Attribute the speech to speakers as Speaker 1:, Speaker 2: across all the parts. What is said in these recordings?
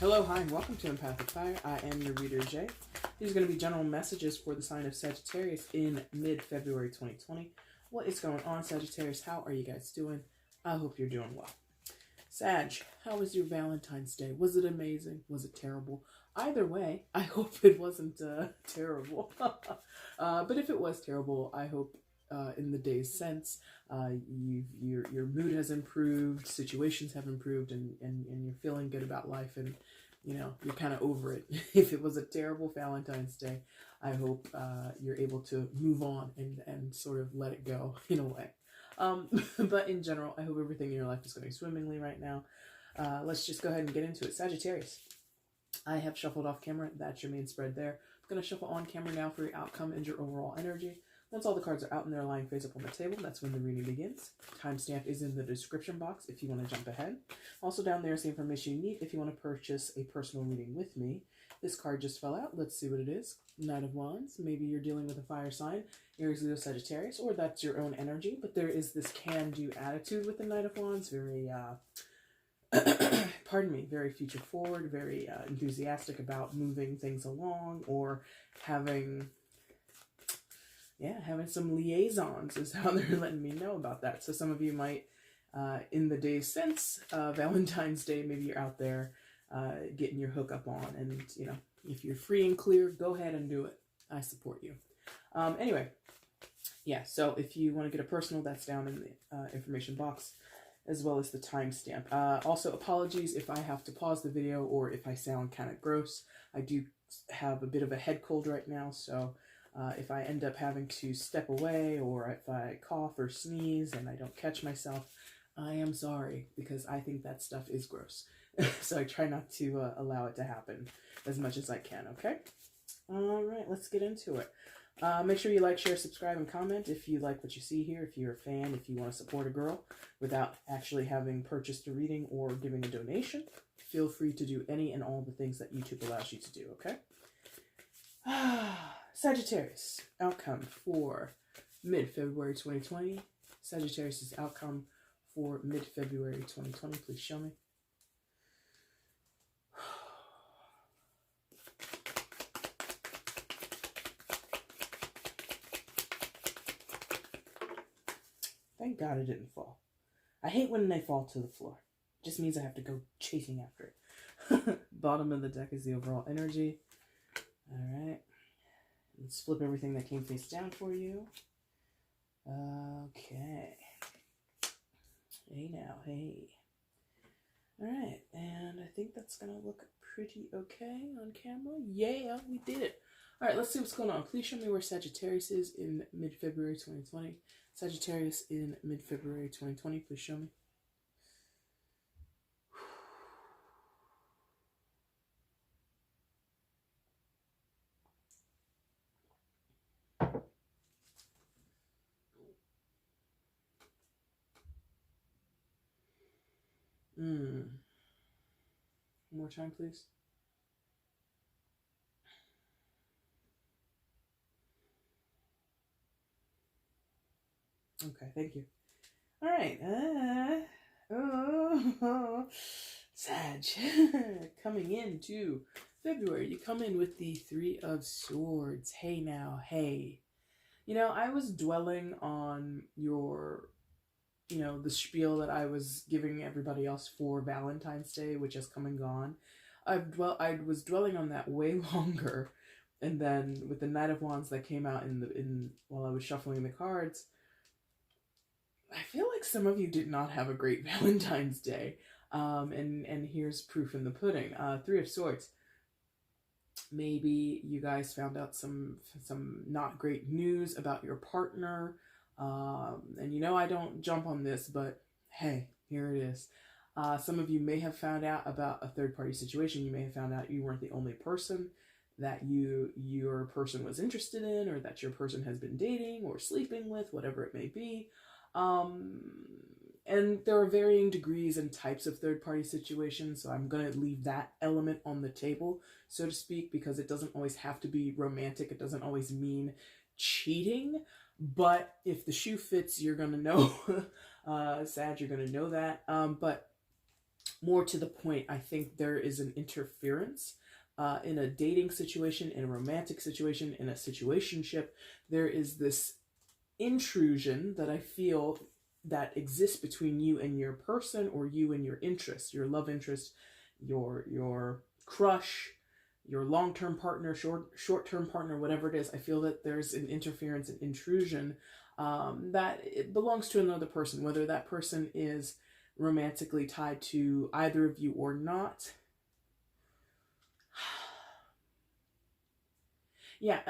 Speaker 1: Hello, hi, and welcome to EmpathicFire. I am your reader, Jay. These are going to be general messages for the sign of Sagittarius in mid-February 2020. What is going on, Sagittarius? How are you guys doing? I hope you're doing well. Sag, how was your Valentine's Day? Was it amazing? Was it terrible? Either way, I hope it wasn't terrible. But if it was terrible, I hope in the days since, your mood has improved, situations have improved, and you're feeling good about life, and you're kind of over it. If it was a terrible Valentine's Day, I hope you're able to move on and sort of let it go in a way. But in general, I hope everything in your life is going swimmingly right now. Let's just go ahead and get into it. Sagittarius, I have shuffled off camera. That's your main spread there. I'm going to shuffle on camera now for your outcome and your overall energy. Once all the cards are out and they're lying face up on the table, that's when the reading begins. Timestamp is in the description box if you want to jump ahead. Also down there is the information you need if you want to purchase a personal reading with me. This card just fell out. Let's see what it is. Knight of Wands. Maybe you're dealing with a fire sign, Aries, Leo, Sagittarius, or that's your own energy. But there is this can-do attitude with the Knight of Wands. Very, pardon me, very future forward, very enthusiastic about moving things along or having some liaisons is how they're letting me know about that. So some of you might, in the days since Valentine's Day, maybe you're out there getting your hookup on, and if you're free and clear, go ahead and do it. I support you. Anyway, yeah, so if you want to get a personal, that's down in the information box, as well as the timestamp. Also, apologies if I have to pause the video or if I sound kind of gross. I do have a bit of a head cold right now, so if I end up having to step away or if I cough or sneeze and I don't catch myself, I am sorry, because I think that stuff is gross. So I try not to allow it to happen as much as I can, okay? All right, let's get into it. Make sure you like, share, subscribe, and comment if you like what you see here, if you're a fan, if you want to support a girl without actually having purchased a reading or giving a donation. Feel free to do any and all the things that YouTube allows you to do, okay? Sagittarius, outcome for mid-February 2020. Sagittarius' outcome for mid-February 2020. Please show me. Thank God it didn't fall. I hate when they fall to the floor. It just means I have to go chasing after it. Bottom of the deck is the overall energy. All right. Let's flip everything that came face down for you. Okay. Hey now, hey. All right, and I think that's going to look pretty okay on camera. Yeah, we did it. All right, let's see what's going on. Please show me where Sagittarius is in mid-February 2020. Sagittarius in mid-February 2020, please show me. One more time, please. Okay, thank you. All right. Sag. Coming into February, you come in with the Three of Swords. Hey now, hey. I was dwelling on your the spiel that I was giving everybody else for Valentine's Day, which has come and gone. I was dwelling on that way longer, and then with the Knight of Wands that came out while I was shuffling the cards, I feel like some of you did not have a great Valentine's Day, and here's proof in the pudding. Three of Swords. Maybe you guys found out some not great news about your partner. And I don't jump on this, but hey, here it is. Some of you may have found out about a third-party situation. You may have found out you weren't the only person that your person was interested in, or that your person has been dating or sleeping with, whatever it may be. And there are varying degrees and types of third-party situations, so I'm going to leave that element on the table, so to speak, because it doesn't always have to be romantic. It doesn't always mean cheating. But if the shoe fits, you're going to know, Sag, you're going to know that. But More to the point, I think there is an interference in a dating situation, in a romantic situation, in a situationship. There is this intrusion that I feel that exists between you and your person, or you and your interest, your love interest, your crush, your long-term partner, short-term partner, whatever it is. I feel that there's an interference and intrusion that it belongs to another person, whether that person is romantically tied to either of you or not. Yeah,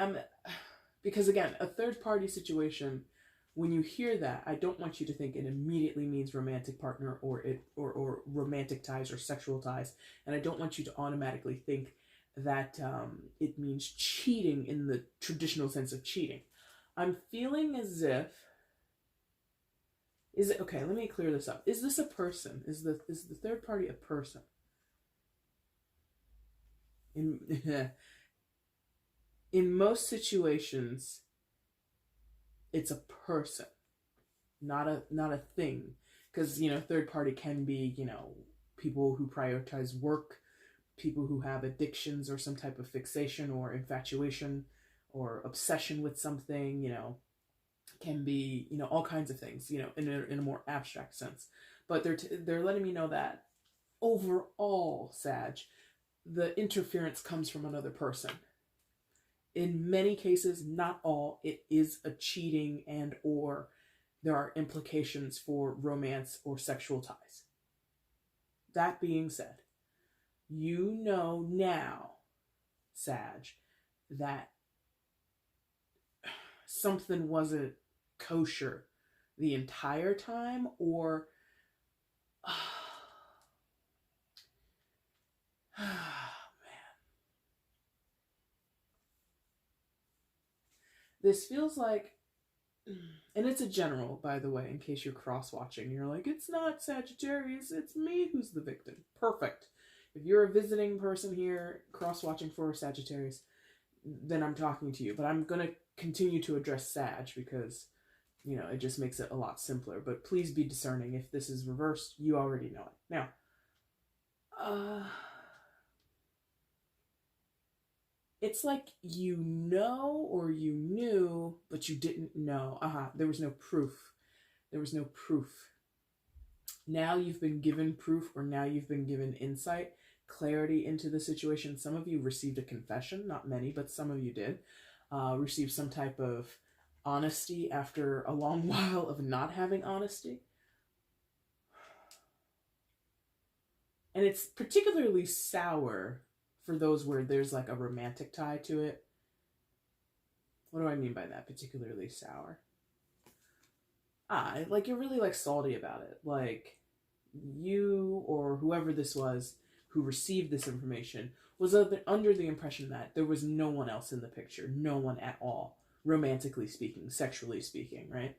Speaker 1: because again, a third party situation, when you hear that, I don't want you to think it immediately means romantic partner or romantic ties or sexual ties. And I don't want you to automatically think that it means cheating in the traditional sense of cheating. I'm feeling as if, is it okay? Let me clear this up. Is this a person? Is the third party a person? In most situations, it's a person, not a thing. Because, third party can be, people who prioritize work, people who have addictions or some type of fixation or infatuation or obsession with something, can be, all kinds of things, in a more abstract sense. But they're letting me know that overall, Sag, the interference comes from another person. In many cases, not all, it is a cheating and or there are implications for romance or sexual ties. That being said, you know now, Sag, that something wasn't kosher the entire time, or man. This feels like, and it's a general, by the way, in case you're cross-watching. You're like, it's not Sagittarius, it's me who's the victim. Perfect. If you're a visiting person here, cross-watching for Sagittarius, then I'm talking to you. But I'm going to continue to address Sag because, it just makes it a lot simpler. But please be discerning. If this is reversed, you already know it. Now, it's like or you knew, but you didn't know. There was no proof. There was no proof. Now you've been given proof, or now you've been given insight, clarity into the situation. Some of you received a confession, not many, but some of you did. Receive some type of honesty after a long while of not having honesty. And it's particularly sour for those where there's like a romantic tie to it. What do I mean by that? Particularly sour. Like you're really like salty about it. Like you or whoever this was who received this information was under the impression that there was no one else in the picture, no one at all, romantically speaking, sexually speaking, right?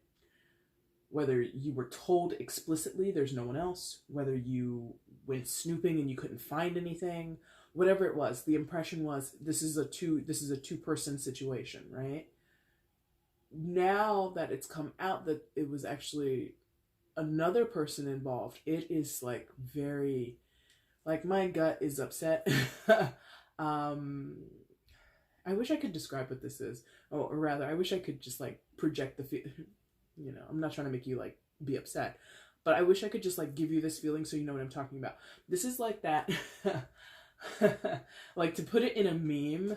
Speaker 1: Whether you were told explicitly there's no one else, whether you went snooping and you couldn't find anything, whatever it was, the impression was this is a two-person situation, right? Now that it's come out that it was actually another person involved, it is like very, like my gut is upset. I wish I could describe what this is, or rather, I wish I could just like project I'm not trying to make you like be upset, but I wish I could just like give you this feeling so you know what I'm talking about. This is like that. Like, to put it in a meme,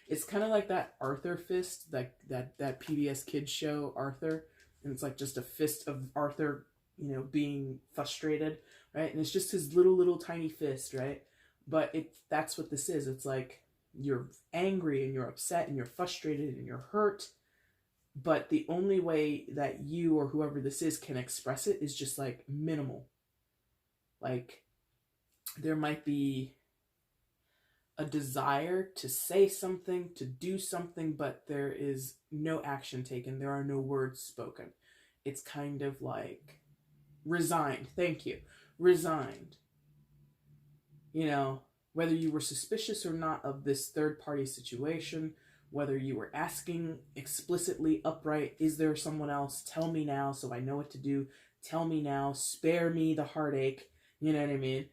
Speaker 1: it's kind of like that Arthur fist, like that PBS kids show Arthur, and it's like just a fist of Arthur, being frustrated, right? And it's just his little tiny fist, right? But that's what this is. It's like you're angry and you're upset and you're frustrated and you're hurt, but the only way that you or whoever this is can express it is just like minimal. Like there might be a desire to say something, to do something, but there is no action taken. There are no words spoken. It's kind of like resigned. Thank you. Resigned. Whether you were suspicious or not of this third party situation, whether you were asking explicitly upright, is there someone else? Tell me now so I know what to do. Tell me now. Spare me the heartache. You know what I mean?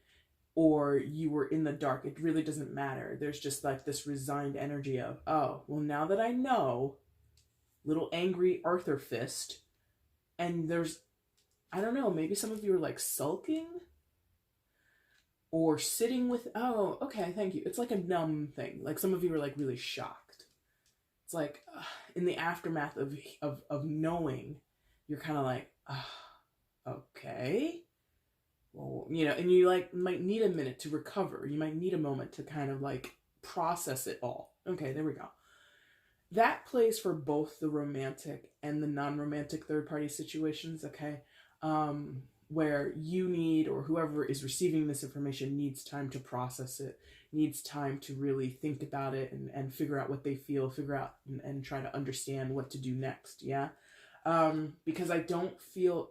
Speaker 1: or you were in the dark. It really doesn't matter. There's just like this resigned energy of, oh, well, now that I know, little angry Arthur fist. And there's, I don't know, maybe some of you are like sulking or sitting with, oh, okay, thank you. It's like a numb thing. Like some of you are like really shocked. It's like in the aftermath of knowing, you're kind of like, okay. Well, you know, and you like might need a minute to recover. You might need a moment to kind of like process it all. Okay, there we go. That plays for both the romantic and the non-romantic third-party situations, okay? Where you need, or whoever is receiving this information needs time to process it, needs time to really think about it and figure out what they feel, figure out and try to understand what to do next, yeah? Because I don't feel,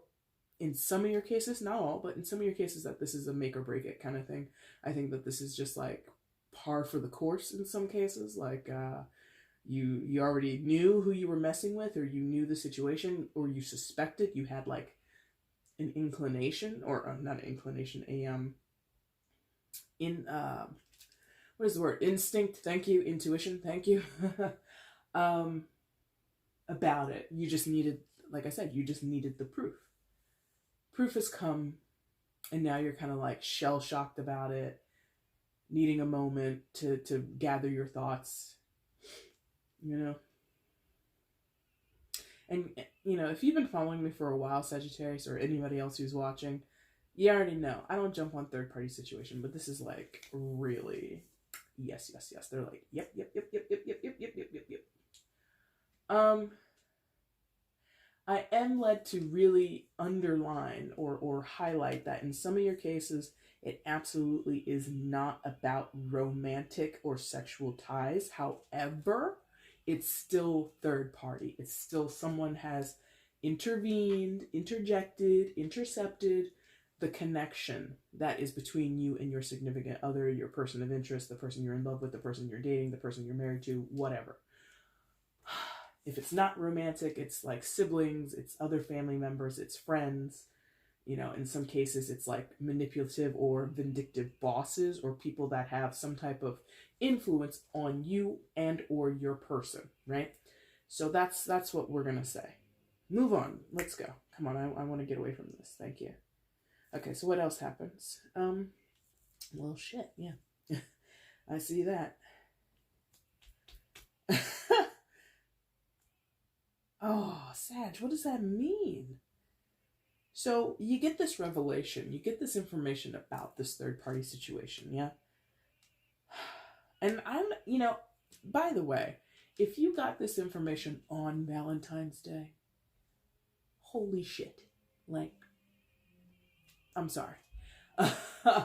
Speaker 1: in some of your cases, not all, but in some of your cases, that this is a make or break it kind of thing. I think that this is just like par for the course in some cases, like you already knew who you were messing with, or you knew the situation, or you suspected, you had like an inclination, or not an inclination, what is the word? Instinct, thank you, intuition, thank you, about it. You just needed, like I said, you just needed the proof. Proof has come, and now you're kind of like shell-shocked about it, needing a moment to gather your thoughts, you know? And, you know, if you've been following me for a while, Sagittarius, or anybody else who's watching, you already know. I don't jump on third-party situation, but this is like really, yes. They're like, yep. I am led to really underline or highlight that in some of your cases, it absolutely is not about romantic or sexual ties. However, it's still third party. It's still someone has intervened, interjected, intercepted the connection that is between you and your significant other, your person of interest, the person you're in love with, the person you're dating, the person you're married to, whatever. If it's not romantic, it's like siblings, it's other family members, it's friends. You know, in some cases, it's like manipulative or vindictive bosses or people that have some type of influence on you and or your person, right? So that's what we're going to say. Move on. Let's go. Come on, I want to get away from this. Thank you. Okay, so what else happens? Well, shit, yeah. I see that. Oh, Sag, what does that mean? So you get this revelation, you get this information about this third-party situation, yeah? And I'm, you know, by the way, if you got this information on Valentine's Day, holy shit. Like, I'm sorry.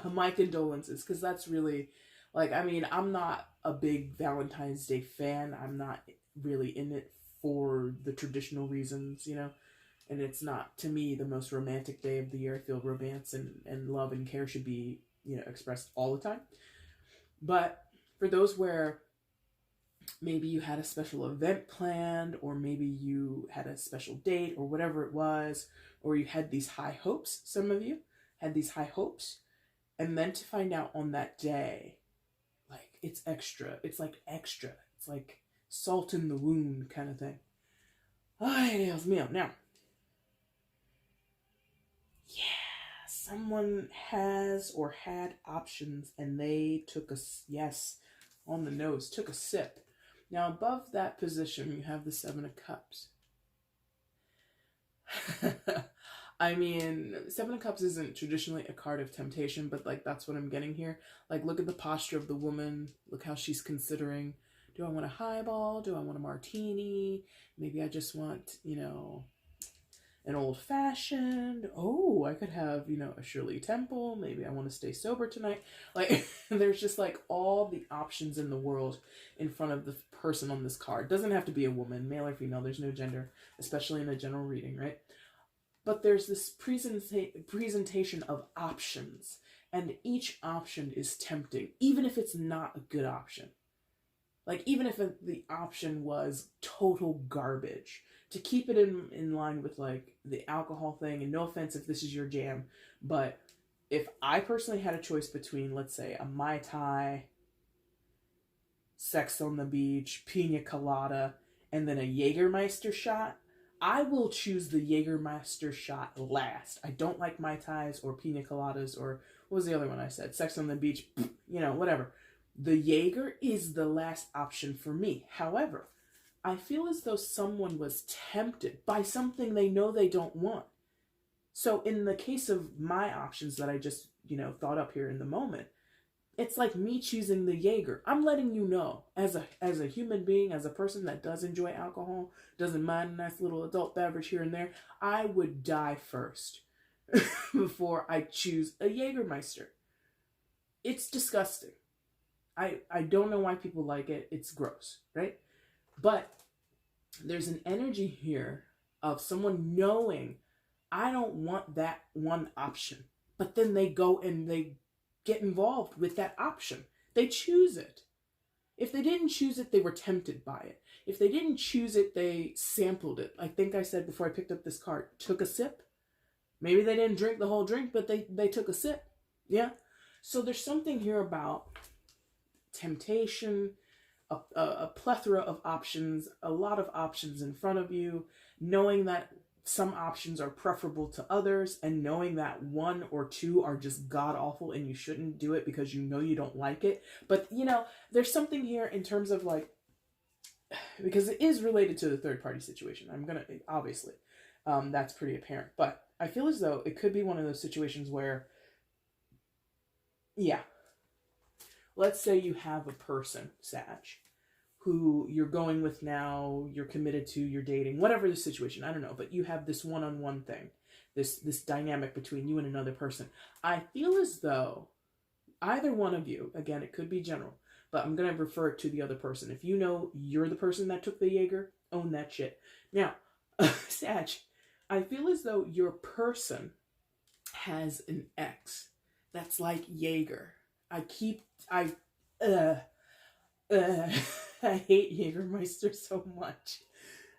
Speaker 1: My condolences, because that's really, like, I mean, I'm not a big Valentine's Day fan. I'm not really in it for the traditional reasons, you know? And it's not, to me, the most romantic day of the year. I feel romance and love and care should be, you know, expressed all the time. But for those where maybe you had a special event planned, or maybe you had a special date, or whatever it was, or you had these high hopes, some of you had these high hopes, and then to find out on that day, like, it's extra. It's like extra. It's like salt in the wound kind of thing. Ay, Dios mío. Now, yeah, someone has or had options and they took a, yes, on the nose, took a sip. Now, above that position, you have the Seven of Cups. I mean, Seven of Cups isn't traditionally a card of temptation, but, like, that's what I'm getting here. Like, look at the posture of the woman. Look how she's considering, do I want a highball? Do I want a martini? Maybe I just want, you know, an old-fashioned. Oh, I could have, you know, a Shirley Temple. Maybe I want to stay sober tonight. Like, there's just, like, all the options in the world in front of the person on this card. Doesn't have to be a woman, male or female. There's no gender, especially in a general reading, right? But there's this presentation of options, and each option is tempting, even if it's not a good option. Like, even if the option was total garbage, to keep it in line with, like, the alcohol thing, and no offense if this is your jam, but if I personally had a choice between, let's say, a Mai Tai, sex on the beach, pina colada, and then a Jägermeister shot, I will choose the Jägermeister shot last. I don't like Mai Tais or pina coladas, or what was the other one I said? Sex on the beach, whatever. The Jaeger is the last option for me. However, I feel as though someone was tempted by something they know they don't want. So in the case of my options that I just, thought up here in the moment, it's like me choosing the Jaeger. I'm letting you know, as a human being, as a person that does enjoy alcohol, doesn't mind a nice little adult beverage here and there, I would die first before I choose a Jägermeister. It's disgusting. I don't know why people like it. It's gross, right? But there's an energy here of someone knowing, I don't want that one option. But then they go and they get involved with that option. They choose it. If they didn't choose it, they were tempted by it. If they didn't choose it, they sampled it. I think I said before I picked up this card, took a sip. Maybe they didn't drink the whole drink, but they took a sip. Yeah? So there's something here about temptation, a plethora of options, a lot of options in front of you, knowing that some options are preferable to others, and knowing that one or two are just god-awful and you shouldn't do it because you know you don't like it. But, there's something here in terms of because it is related to the third-party situation. Obviously, that's pretty apparent. But I feel as though it could be one of those situations where, let's say you have a person, Sag, who you're going with now, you're committed to, you're dating, whatever the situation, I don't know, but you have this one-on-one thing, this dynamic between you and another person. I feel as though either one of you, again, it could be general, but I'm going to refer it to the other person. If you know you're the person that took the Jaeger, own that shit. Now, Sag, I feel as though your person has an ex that's like Jaeger. I hate Jägermeister so much.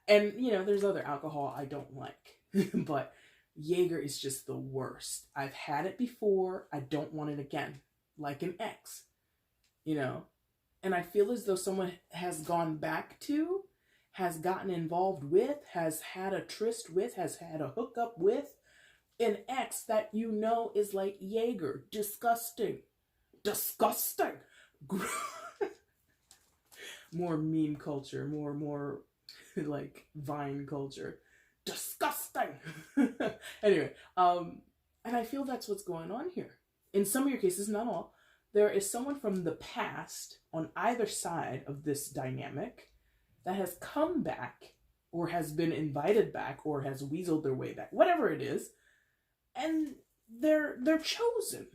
Speaker 1: And, there's other alcohol I don't like. But Jaeger is just the worst. I've had it before. I don't want it again. Like an ex. And I feel as though someone has gone back to, has gotten involved with, has had a tryst with, has had a hookup with an ex that is like Jaeger. Disgusting. Disgusting. More meme culture, more like Vine culture. Disgusting. Anyway, and I feel that's what's going on here. In some of your cases, not all, there is someone from the past on either side of this dynamic that has come back, or has been invited back, or has weaseled their way back, whatever it is, and they're chosen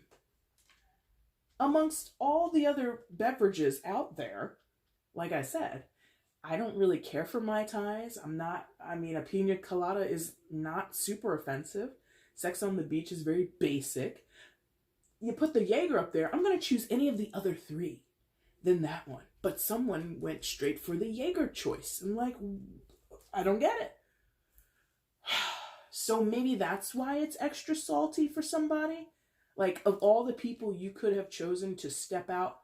Speaker 1: amongst all the other beverages out there. Like I said, I don't really care for Mai Tais. A pina colada is not super offensive. Sex on the beach is very basic. You put the Jaeger up there, I'm going to choose any of the other three than that one. But someone went straight for the Jaeger choice. I'm like, I don't get it. So maybe that's why it's extra salty for somebody. Like, of all the people you could have chosen to step out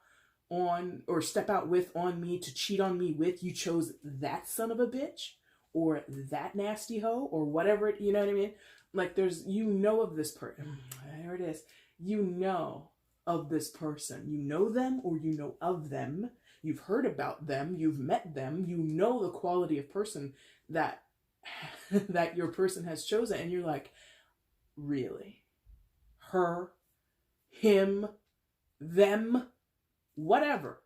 Speaker 1: on, or step out with on me, to cheat on me with, you chose that son of a bitch, or that nasty hoe, or whatever, you know what I mean? Like, there's, of this person, there it is, of this person, them, or of them, you've heard about them, you've met them, the quality of person that that your person has chosen, and you're like, really? Her, him, them, whatever.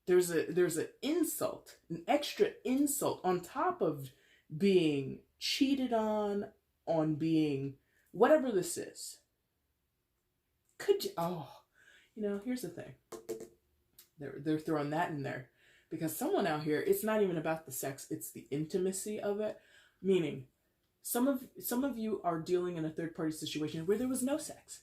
Speaker 1: There's an insult, an extra insult on top of being cheated on being whatever this is. Could you, here's the thing. They're throwing that in there because someone out here, it's not even about the sex, it's the intimacy of it. Meaning, some of you are dealing in a third-party situation where there was no sex.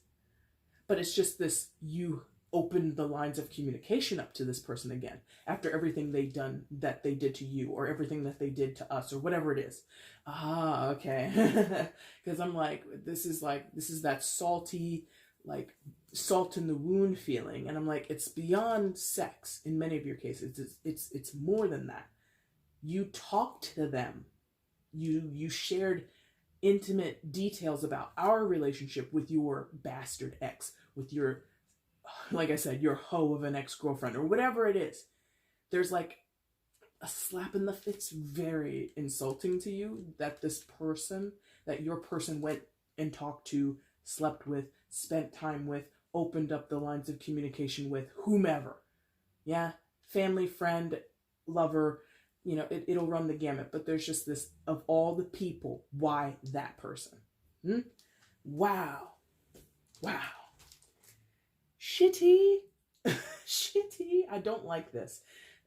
Speaker 1: But it's just this, you opened the lines of communication up to this person again after everything they did to you, or everything that they did to us, or whatever it is. Okay. Because I'm like, this is that salty, like salt in the wound feeling. And I'm like, it's beyond sex in many of your cases. It's more than that. You talked to them. You shared intimate details about our relationship with your bastard ex, with your, like I said, your hoe of an ex-girlfriend, or whatever it is. There's like a slap in the, it's very insulting to you that this person, that your person went and talked to, slept with, spent time with, opened up the lines of communication with, whomever. Yeah, family, friend, lover, you know, it'll run the gamut. But there's just this, of all the people, why that person? Wow. Wow. Shitty. Shitty. I don't like this.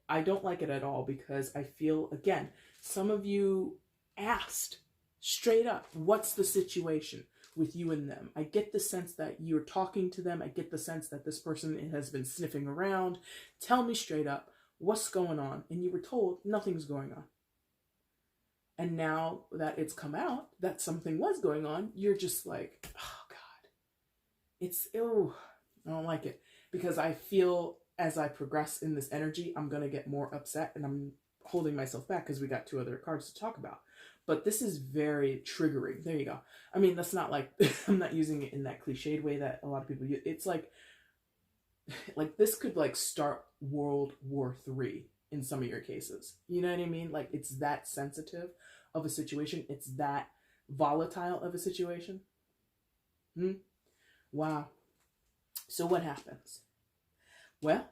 Speaker 1: I don't like it at all, because I feel, again, some of you asked straight up, what's the situation with you and them? I get the sense that you're talking to them. I get the sense that this person has been sniffing around. Tell me straight up, what's going on? And you were told nothing's going on. And now that it's come out that something was going on, you're just like, oh God, it's, ew, I don't like it. Because I feel as I progress in this energy, I'm going to get more upset, and I'm holding myself back because we got 2 other cards to talk about. But this is very triggering. There you go. I mean, that's not like, I'm not using it in that cliched way that a lot of people use. It's like this could like start World War III in some of your cases. You know what I mean? Like, it's that sensitive of a situation. It's that volatile of a situation. Wow. So what happens? Well,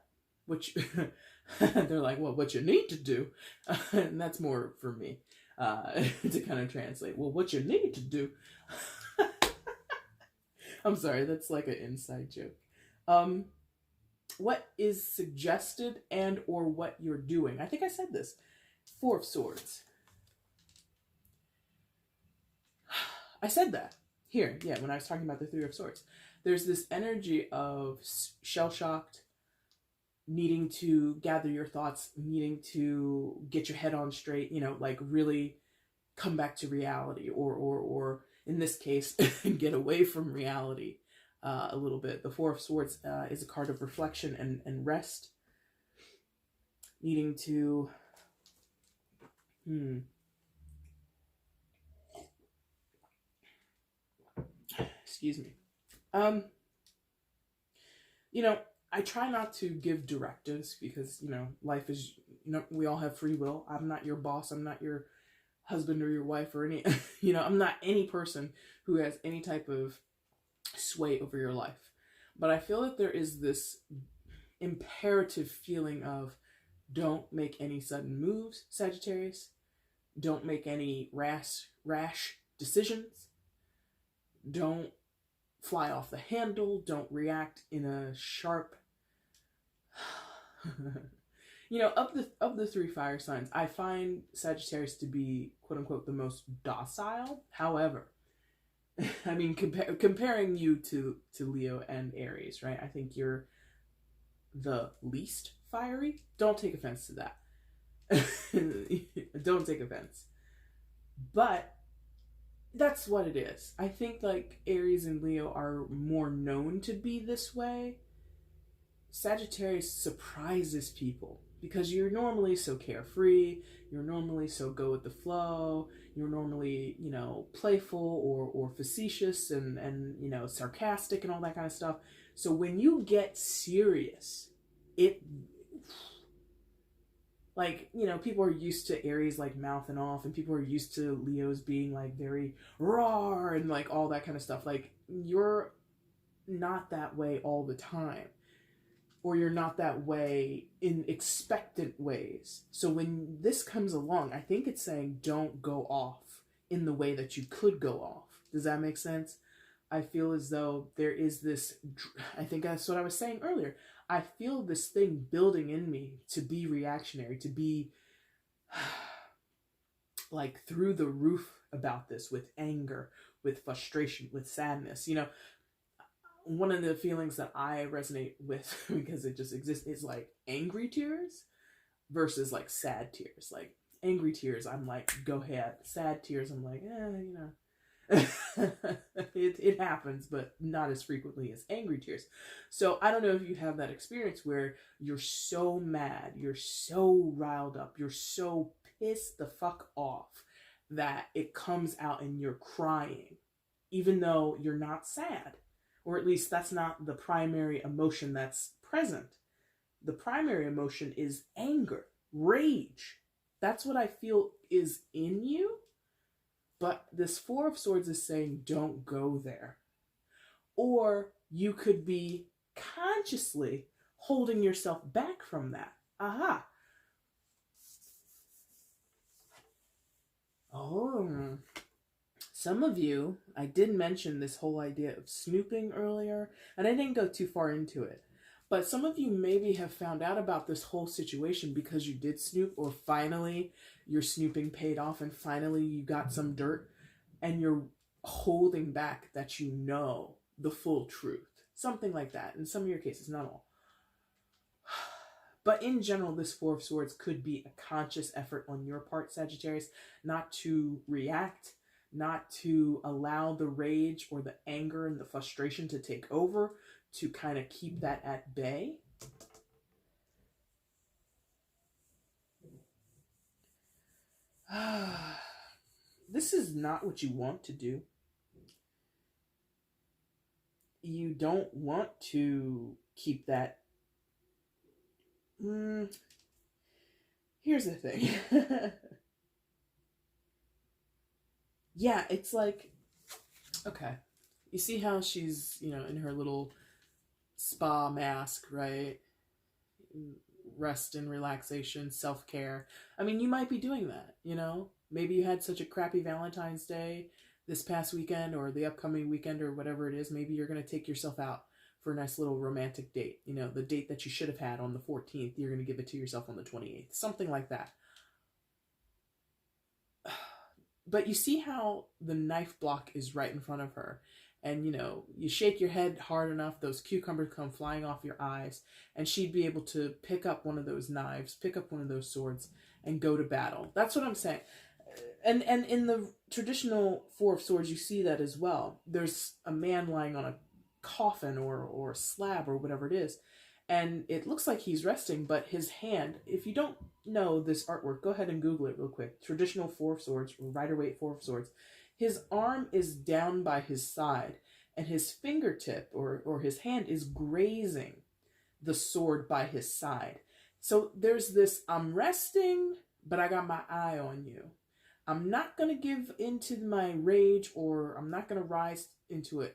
Speaker 1: they're like, well, what you need to do, and that's more for me to kind of translate. Well, what you need to do. I'm sorry, that's like an inside joke. What is suggested and or what you're doing. I think I said this. 4 of Swords. I said that here, yeah, when I was talking about the 3 of Swords. There's this energy of shell-shocked, needing to gather your thoughts, needing to get your head on straight, you know, like really come back to reality, or in this case, get away from reality a little bit. The 4 of Swords is a card of reflection and rest, needing to, excuse me. You know, I try not to give directives because, you know, life is, you know, we all have free will. I'm not your boss. I'm not your husband or your wife or any, you know, I'm not any person who has any type of sway over your life. But I feel that there is this imperative feeling of, don't make any sudden moves, Sagittarius. Don't make any rash decisions. Don't fly off the handle. Don't react in a sharp, you know, of the 3 fire signs, I find Sagittarius to be, quote unquote, the most docile. However, I mean, comparing you to Leo and Aries, right? I think you're the least fiery. Don't take offense to that. Don't take offense. But that's what it is. I think like Aries and Leo are more known to be this way. Sagittarius surprises people because you're normally so carefree, you're normally so go with the flow, you're normally, you know, playful or facetious and you know, sarcastic and all that kind of stuff. So when you get serious, it, like, you know, people are used to Aries like mouthing off, and people are used to Leos being like very raw and like all that kind of stuff. Like, you're not that way all the time, or you're not that way in expectant ways. So when this comes along, I think it's saying don't go off in the way that you could go off. Does that make sense? I feel as though there is this, I think that's what I was saying earlier. I feel this thing building in me to be reactionary, to be like through the roof about this, with anger, with frustration, with sadness. You know, one of the feelings that I resonate with, because it just exists, is like angry tears versus like sad tears. Like angry tears, I'm like, go ahead. Sad tears, I'm like, you know. it It happens, but not as frequently as angry tears. So I don't know if you have that experience where you're so mad, you're so riled up, you're so pissed the fuck off that it comes out and you're crying, even though you're not sad. Or at least that's not the primary emotion that's present. The primary emotion is anger, rage. That's what I feel is in you. But this Four of Swords is saying, don't go there. Or you could be consciously holding yourself back from that. Aha. Oh. Some of you, I did mention this whole idea of snooping earlier, and I didn't go too far into it. But some of you maybe have found out about this whole situation because you did snoop, or finally your snooping paid off and finally you got some dirt and you're holding back that you know the full truth. Something like that. In some of your cases, not all. But in general, this Four of Swords could be a conscious effort on your part, Sagittarius, not to react, not to allow the rage or the anger and the frustration to take over, to kind of keep that at bay. This is not what you want to do. You don't want to keep that. Here's the thing. Yeah, it's like, okay. You see how she's, in her little spa mask, right? Rest and relaxation, self-care. I mean, you might be doing that, Maybe you had such a crappy Valentine's Day this past weekend or the upcoming weekend or whatever it is. Maybe you're going to take yourself out for a nice little romantic date. The date that you should have had on the 14th, you're going to give it to yourself on the 28th. Something like that. But you see how the knife block is right in front of her. And, you shake your head hard enough, those cucumbers come flying off your eyes, and she'd be able to pick up one of those knives, pick up one of those swords, and go to battle. That's what I'm saying. And in the traditional Four of Swords, you see that as well. There's a man lying on a coffin or a slab or whatever it is, and it looks like he's resting, but his hand, if you don't know this artwork, go ahead and Google it real quick. Traditional Four of Swords, Rider-Waite Four of Swords. His arm is down by his side, and his fingertip or his hand is grazing the sword by his side. So there's this, I'm resting, but I got my eye on you. I'm not going to give into my rage, or I'm not going to rise into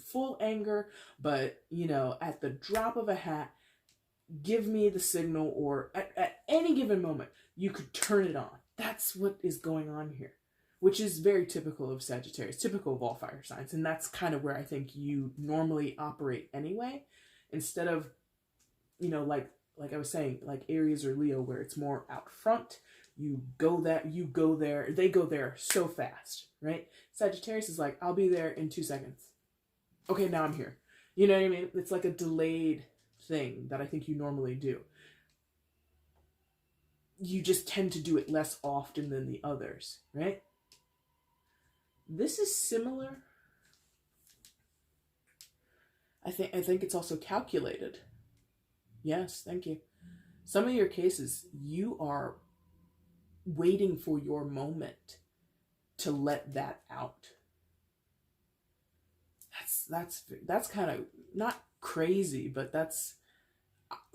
Speaker 1: full anger, but, at the drop of a hat, give me the signal, or at any given moment, you could turn it on. That's what is going on here, which is very typical of Sagittarius, typical of all fire signs. And that's kind of where I think you normally operate anyway, instead of, like I was saying, like Aries or Leo, where it's more out front. You go there, they go there so fast, right? Sagittarius is like, I'll be there in 2 seconds. Okay, now I'm here. You know what I mean? It's like a delayed thing that I think you normally do. You just tend to do it less often than the others, right? This is similar. I think it's also calculated. Yes, thank you. Some of your cases, you are waiting for your moment to let that out. That's kind of not crazy, but that's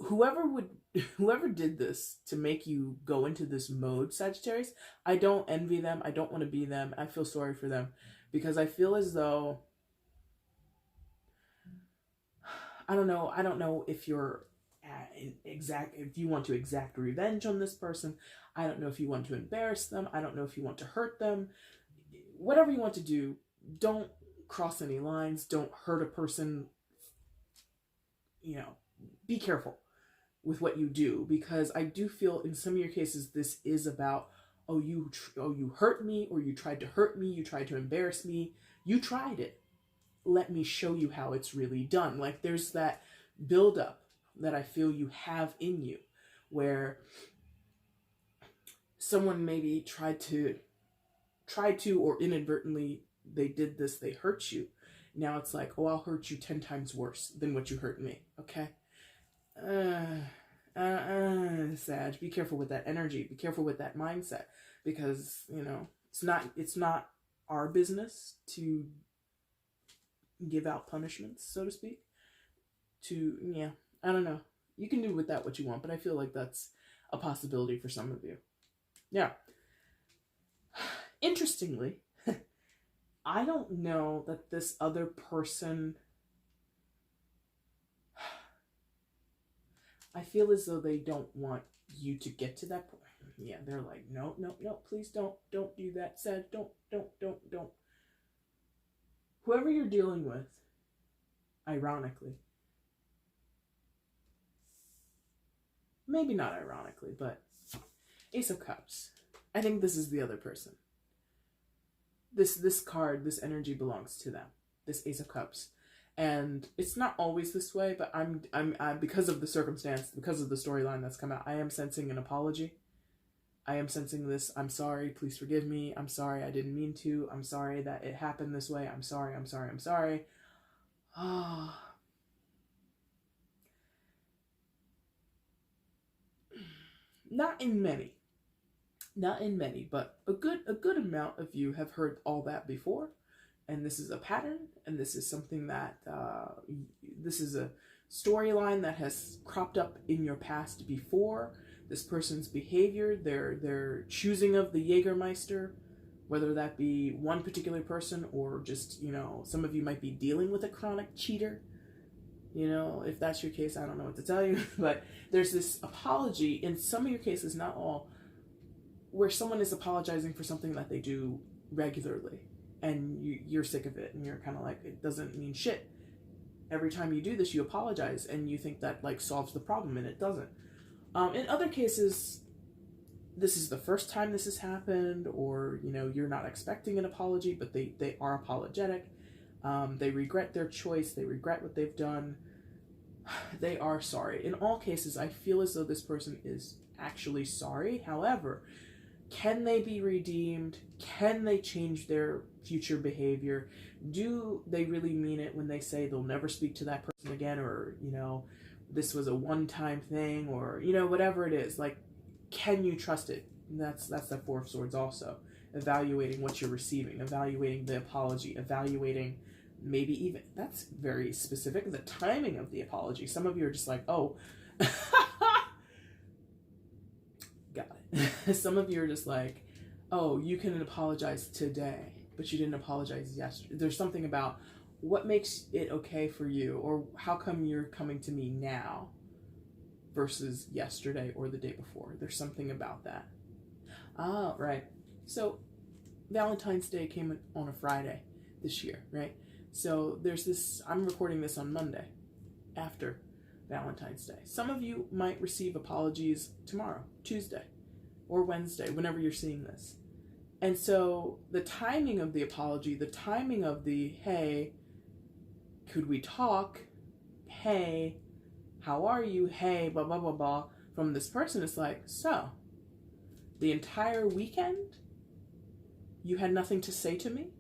Speaker 1: whoever did this to make you go into this mode, Sagittarius. I don't envy them. I don't want to be them. I feel sorry for them, because I feel as though, I don't know if you're if you want to exact revenge on this person. I don't know if you want to embarrass them. I don't know if you want to hurt them. Whatever you want to do, don't cross any lines. Don't hurt a person. Be careful with what you do, because I do feel in some of your cases this is about, you hurt me, or you tried to hurt me, you tried to embarrass me, you tried it. Let me show you how it's really done. Like, there's that buildup that I feel you have in you, where someone maybe tried to or inadvertently they did this, they hurt you. Now it's like, oh, I'll hurt you 10 times worse than what you hurt me. Okay. Sag, be careful with that energy. Be careful with that mindset, because, you know, it's not our business to give out punishments, so to speak. Yeah, I don't know. You can do with that what you want, but I feel like that's a possibility for some of you. Yeah. Interestingly, I don't know that this other person, I feel as though they don't want you to get to that point. Yeah, they're like, no, please don't do that. Said, don't. Whoever you're dealing with, ironically, maybe not ironically, but Ace of Cups. I think this is the other person. This card, this energy belongs to them. This Ace of Cups. And it's not always this way, but I'm because of the circumstance, because of the storyline that's come out, I am sensing an apology. I am sensing this, I'm sorry, please forgive me. I'm sorry, I didn't mean to. I'm sorry that it happened this way. I'm sorry. Not in many, but a good amount of you have heard all that before. And this is a pattern, and this is something that, this is a storyline that has cropped up in your past before. This person's behavior, their choosing of the Jägermeister, whether that be one particular person or just, you know, some of you might be dealing with a chronic cheater. You know, if that's your case, I don't know what to tell you, but there's this apology in some of your cases, not all, where someone is apologizing for something that they do regularly, and you're sick of it, and you're kind of like, it doesn't mean shit. Every time you do this, you apologize, and you think that like solves the problem, and it doesn't. In other cases, this is the first time this has happened, or, you know, you're not expecting an apology, but they are apologetic. They regret their choice. They regret what they've done. They are sorry. In all cases, I feel as though this person is actually sorry. However, can they be redeemed? Can they change their future behavior? Do they really mean it when they say they'll never speak to that person again, or, you know, this was a one-time thing, or, you know, whatever it is? Like, can you trust it? And that's the Four of Swords also. Evaluating what you're receiving, evaluating the apology, evaluating maybe even, that's very specific, the timing of the apology. Some of you are just like, oh, got it. Some of you are just like, oh, you can apologize today, but you didn't apologize yesterday. There's something about what makes it okay for you, or how come you're coming to me now versus yesterday or the day before. There's something about that. Ah, right. So Valentine's Day came on a Friday this year, right? So there's this, I'm recording this on Monday after Valentine's Day. Some of you might receive apologies tomorrow, Tuesday, or Wednesday, whenever you're seeing this. And so the timing of the apology, the timing of the, hey, could we talk? Hey, how are you? Hey, blah, blah, blah, blah. From this person, it's like, so, the entire weekend, you had nothing to say to me?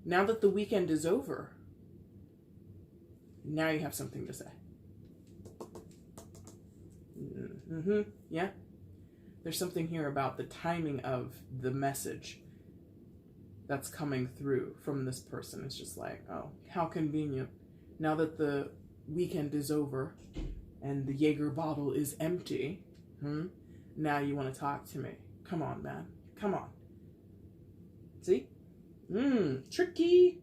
Speaker 1: Now that the weekend is over, now you have something to say. Yeah. There's something here about the timing of the message that's coming through from this person. It's just like, oh, how convenient. Now that the weekend is over and the Jaeger bottle is empty, now you want to talk to me. Come on, man. Come on. See? Tricky.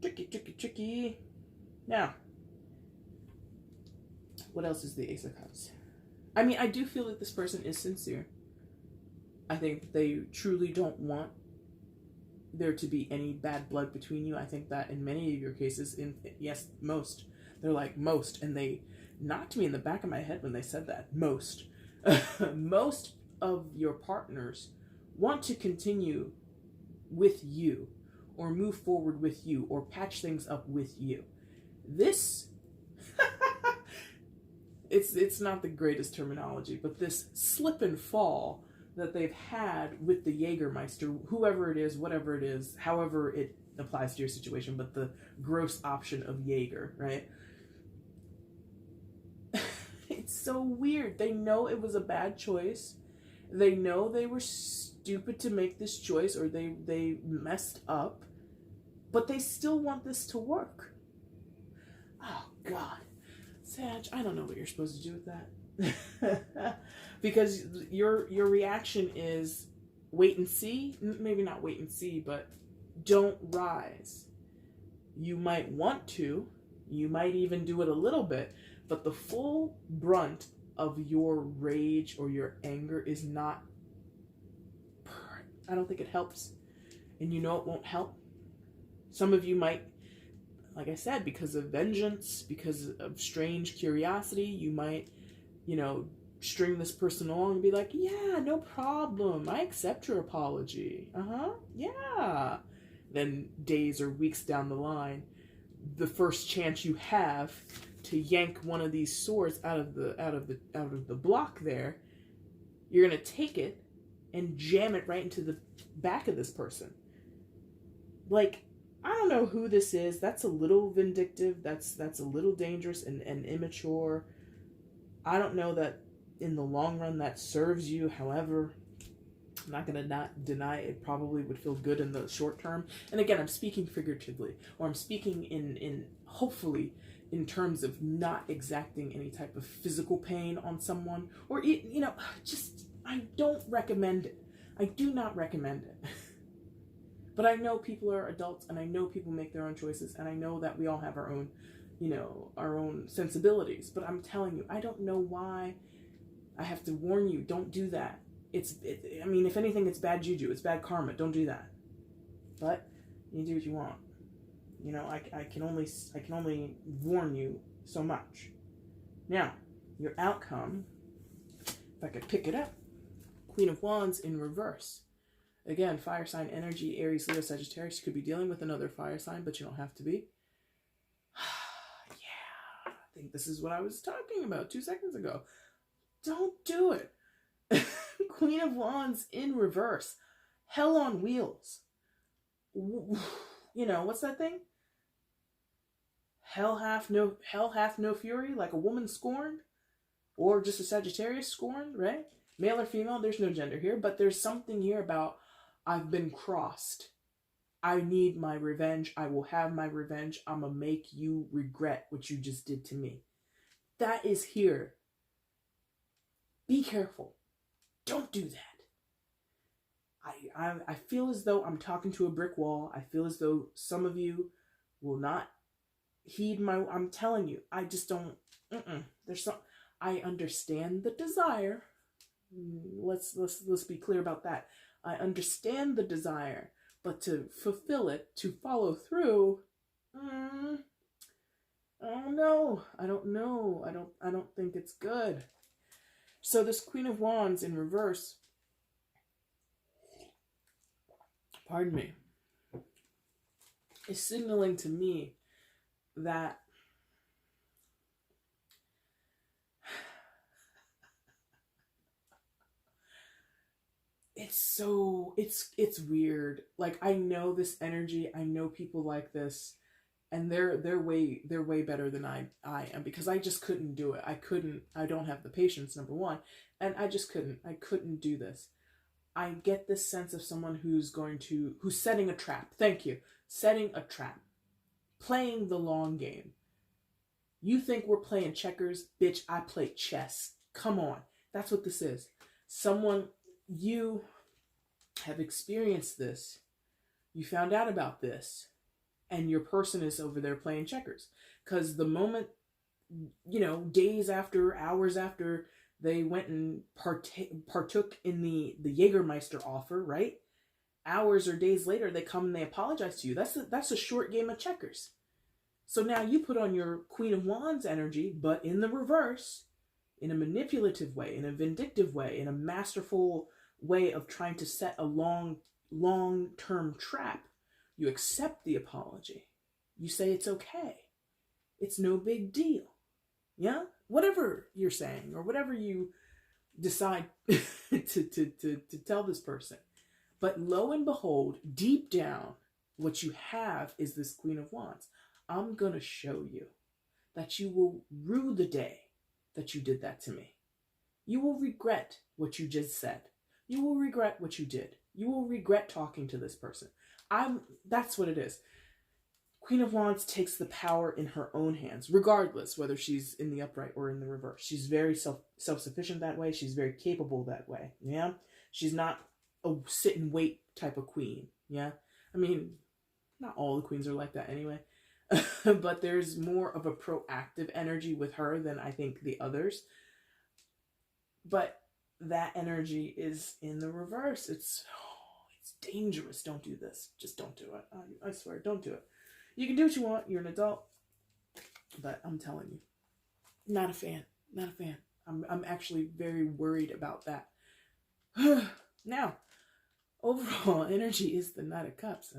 Speaker 1: Tricky. Now, what else is the Ace of Cups? I mean, I do feel that this person is sincere. I think that they truly don't want there to be any bad blood between you. I think that in many of your cases, most, they're like most, and they knocked me in the back of my head when they said that. Most. Most of your partners want to continue with you, or move forward with you, or patch things up with you. This, it's not the greatest terminology, but this slip and fall that they've had with the Jägermeister, whoever it is, whatever it is, however it applies to your situation, but the gross option of Jaeger, right? It's so weird. They know it was a bad choice. They know they were stupid to make this choice, or they messed up, but they still want this to work. Oh, God. Sag, I don't know what you're supposed to do with that. Because your reaction is wait and see. Maybe not wait and see, but don't rise. You might want to. You might even do it a little bit. But the full brunt of your rage or your anger is not... I don't think it helps. And you know it won't help. Some of you might, like I said, because of vengeance, because of strange curiosity, you might, string this person along and be like, yeah, no problem. I accept your apology. Yeah. Then days or weeks down the line, the first chance you have to yank one of these swords out of the block there, you're gonna take it and jam it right into the back of this person. Like, I don't know who this is. That's a little vindictive. That's a little dangerous and immature. I don't know that in the long run that serves you. However, I'm not going to not deny it probably would feel good in the short term. And again, I'm speaking figuratively, or I'm speaking in hopefully in terms of not exacting any type of physical pain on someone, or, I don't recommend it. I do not recommend it. But I know people are adults, and I know people make their own choices, and I know that we all have our own, our own sensibilities. But I'm telling you, I don't know why I have to warn you, don't do that. If anything, it's bad juju. It's bad karma. Don't do that. But you do what you want. I can only warn you so much. Now, your outcome, if I could pick it up, Queen of Wands in reverse. Again, fire sign energy, Aries, Leo, Sagittarius. You could be dealing with another fire sign, but you don't have to be. Yeah, I think this is what I was talking about 2 seconds ago. Don't do it. Queen of Wands in reverse. Hell on wheels. What's that thing? Hell hath no fury, like a woman scorned, or just a Sagittarius scorned, right? Male or female, there's no gender here, but there's something here about I've been crossed. I need my revenge. I will have my revenge. I'm gonna make you regret what you just did to me. That is here. Be careful. Don't do that. I feel as though I'm talking to a brick wall. I feel as though some of you will not heed I'm telling you, I just don't, I understand the desire. Let's be clear about that. I understand the desire, but to fulfill it, to follow through, I don't know. I don't think it's good. So this Queen of Wands in reverse, pardon me, is signaling to me that it's weird. Like, I know this energy, I know people like this, and they're way better than I am, because I just couldn't do it. I don't have the patience, number one, and I couldn't do this. I get this sense of someone who's setting a trap. Thank you. Setting a trap. Playing the long game. You think we're playing checkers? Bitch, I play chess. Come on. That's what this is. You have experienced this. You found out about this. And your person is over there playing checkers. Because the moment, days after, hours after they went and partook in the Jägermeister offer, right? Hours or days later, they come and they apologize to you. That's a short game of checkers. So now you put on your Queen of Wands energy, but in the reverse, in a manipulative way, in a vindictive way, in a masterful way of trying to set a long-term trap. You accept the apology. You say it's okay. It's no big deal. Yeah? Whatever you're saying, or whatever you decide to tell this person. But lo and behold, deep down, what you have is this Queen of Wands. I'm going to show you that you will rue the day that you did that to me. You will regret what you just said. You will regret what you did. You will regret talking to this person. That's what it is. Queen of Wands takes the power in her own hands, regardless whether she's in the upright or in the reverse. She's very self-sufficient that way. She's very capable that way. Yeah. She's not a sit and wait type of queen. Yeah. I mean, not all the queens are like that anyway, but there's more of a proactive energy with her than I think the others. But that energy is in the reverse. It's dangerous. Don't do this. Just don't do it. I swear, don't do it. You can do what you want. You're an adult. But I'm telling you, not a fan. Not a fan. I'm actually very worried about that. Now, overall energy is the Knight of Cups.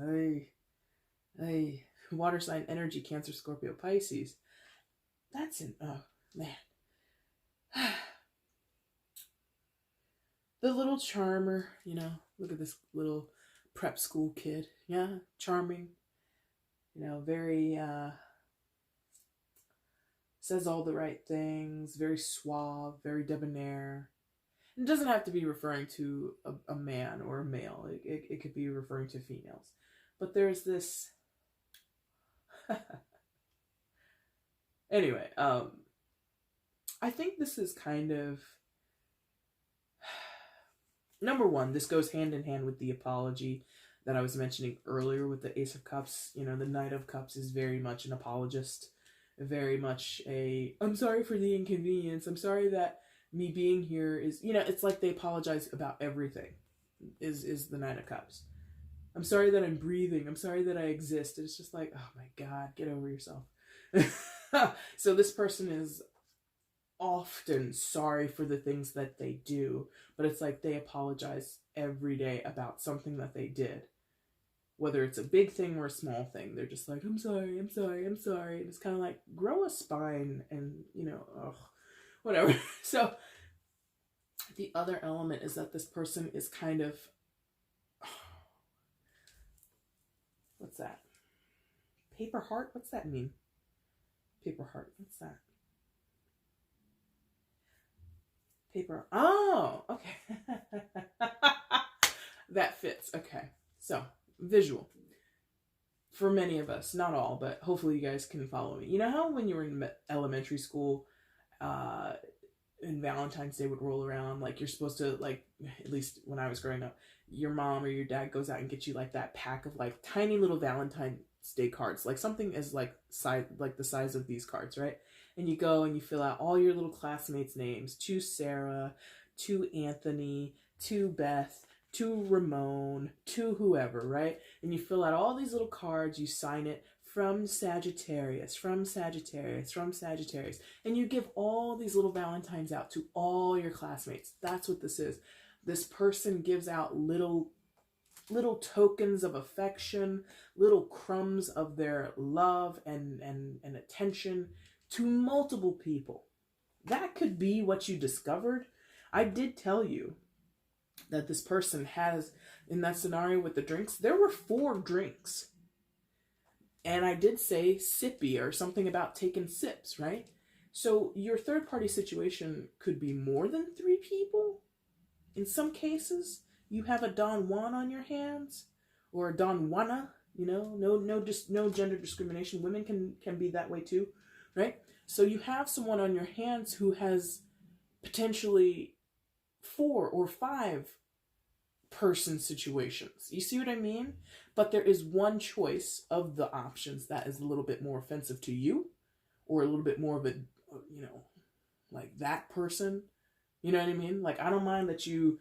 Speaker 1: Hey, water sign energy, Cancer, Scorpio, Pisces. That's oh man. The little charmer, you know, look at this little prep school kid. Yeah, charming. You know, very, says all the right things, very suave, very debonair. It doesn't have to be referring to a man or a male. It could be referring to females. But there's this... Anyway, I think this is kind of... Number one, this goes hand in hand with the apology that I was mentioning earlier with the Ace of Cups. You know, the Knight of Cups is very much an apologist. Very much I'm sorry for the inconvenience. I'm sorry that me being here is, you know, it's like they apologize about everything, is the Knight of Cups. I'm sorry that I'm breathing. I'm sorry that I exist. And it's just like, oh my God, get over yourself. So this person is often sorry for the things that they do, but it's like they apologize every day about something that they did. Whether it's a big thing or a small thing, they're just like, I'm sorry, I'm sorry, I'm sorry. And it's kind of like, grow a spine and, you know, whatever. So the other element is that this person is kind of, what's that? Paper heart? What's that mean? Paper heart. What's that? Paper. Oh, okay. That fits. Okay. So, visual. For many of us, not all, but hopefully you guys can follow me. You know how when you were in elementary school, and Valentine's Day would roll around, like you're supposed to, like, at least when I was growing up, your mom or your dad goes out and gets you like that pack of like tiny little Valentine's Day cards, like something is like the size of these cards, right? And you go and you fill out all your little classmates' names, to Sarah, to Anthony, to Beth, to Ramon, to whoever, right? And you fill out all these little cards, you sign it, from Sagittarius, from Sagittarius, from Sagittarius. And you give all these little Valentines out to all your classmates. That's what this is. This person gives out little tokens of affection, little crumbs of their love and attention to multiple people. That could be what you discovered. I did tell you that this person has, in that scenario with the drinks, there were 4 drinks. And I did say sippy or something about taking sips, right? So your third party situation could be more than 3 people. In some cases, you have a Don Juan on your hands or a Don Juana, you know, no gender discrimination. Women can be that way too, right? So you have someone on your hands who has potentially 4 or 5 person situations. You see what I mean? But there is one choice of the options that is a little bit more offensive to you, or a little bit more of a, you know, like that person. You know what I mean? Like, I don't mind that you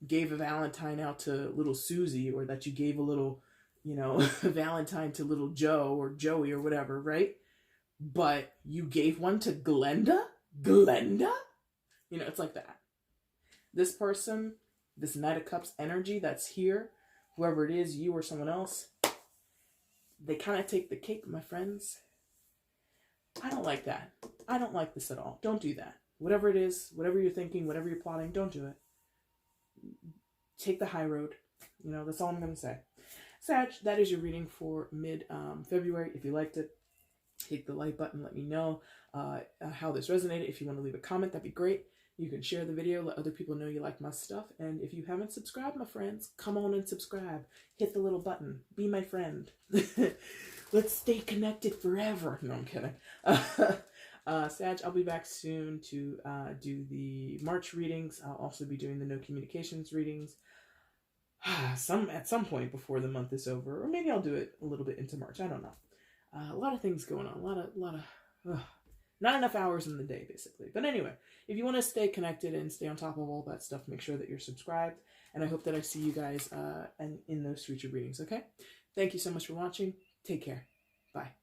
Speaker 1: gave a Valentine out to little Susie, or that you gave a little, you know, Valentine to little Joe or Joey or whatever, right? But you gave one to Glenda? Glenda? You know, it's like that. This person, this Knight of Cups energy that's here, whoever it is, you or someone else, they kind of take the cake, my friends. I don't like that. I don't like this at all. Don't do that. Whatever it is, whatever you're thinking, whatever you're plotting, don't do it. Take the high road. You know, that's all I'm going to say. Sag, that is your reading for mid-February. If you liked it, hit the like button. Let me know how this resonated. If you want to leave a comment, that'd be great. You can share the video, let other people know you like my stuff. And if you haven't subscribed, my friends, come on and subscribe. Hit the little button. Be my friend. Let's stay connected forever. No, I'm kidding. Sag, I'll be back soon to do the March readings. I'll also be doing the No Communications readings at some point before the month is over. Or maybe I'll do it a little bit into March. I don't know. A lot of things going on. A lot of not enough hours in the day, basically. But anyway, if you want to stay connected and stay on top of all that stuff, make sure that you're subscribed. And I hope that I see you guys in those future readings, okay? Thank you so much for watching. Take care. Bye.